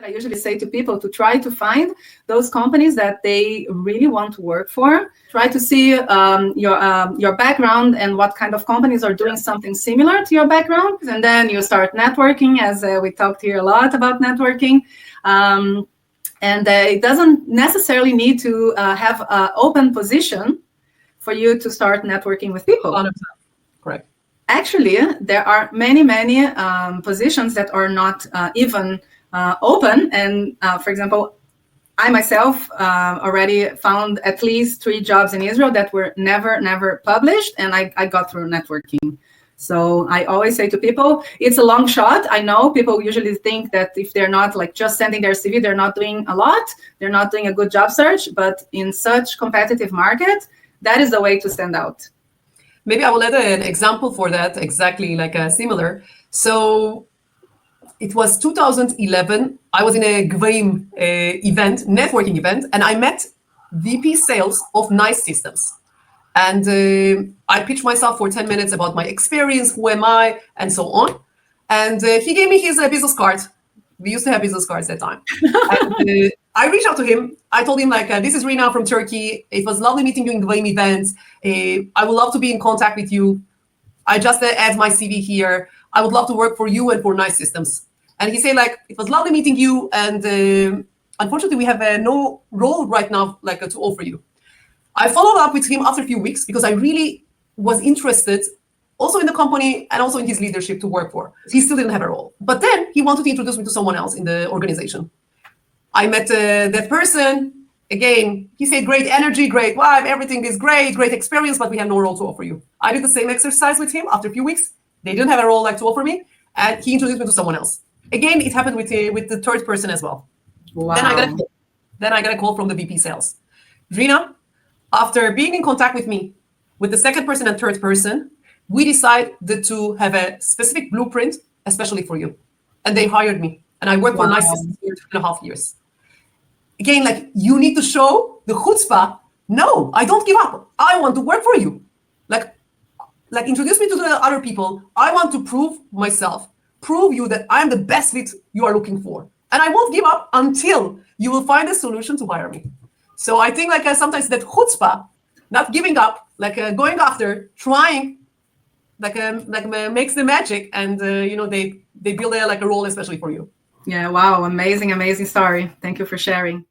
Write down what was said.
I usually say to people to try to find those companies that they really want to work for. Try to see your background and what kind of companies are doing something similar to your background. And then you start networking, as we talked here a lot about networking. And it doesn't necessarily need to have an open position for you to start networking with people. 100%. Correct. Actually, there are many positions that are not even open. And for example, I myself already found at least 3 jobs in Israel that were never published, and I got through networking. So I always say to people, it's a long shot. I know people usually think that if they're not like just sending their CV, they're not doing a lot, they're not doing a good job search. But in such competitive market, that is the way to stand out. Maybe I will add an example for that, exactly like similar. So it was 2011. I was in a Gvaim event, networking event, and I met VP sales of Nice Systems. And I pitched myself for 10 minutes about my experience, who am I, and so on. And he gave me his business card. We used to have business cards at that time. And I reached out to him. I told him, like, this is Rina from Turkey. It was lovely meeting you in Gvaim events. I would love to be in contact with you. I just add my CV here. I would love to work for you and for Nice Systems. And he said, like, it was lovely meeting you. And unfortunately, we have no role right now, like, to offer you. I followed up with him after a few weeks because I really was interested also in the company and also in his leadership to work for. He still didn't have a role. But then he wanted to introduce me to someone else in the organization. I met that person. Again, he said, great energy, great vibe, everything is great experience, but we have no role to offer you. I did the same exercise with him after a few weeks. They didn't have a role like to offer me, and he introduced me to someone else. Again, it happened with the third person as well. Wow. Then I got a call from the VP sales. Rina, after being in contact with me, with the second person and third person, we decided to have a specific blueprint, especially for you. And they hired me. And I worked for Nice Systems for 2.5 years. Again, like, you need to show the chutzpah. No, I don't give up. I want to work for you. Like introduce me to the other people. I want to prove myself, prove you that I'm the best fit you are looking for. And I won't give up until you will find a solution to hire me. So I think, like, sometimes that chutzpah, not giving up, like going after, trying, like makes the magic, and they build a role especially for you. Yeah, wow, amazing story. Thank you for sharing.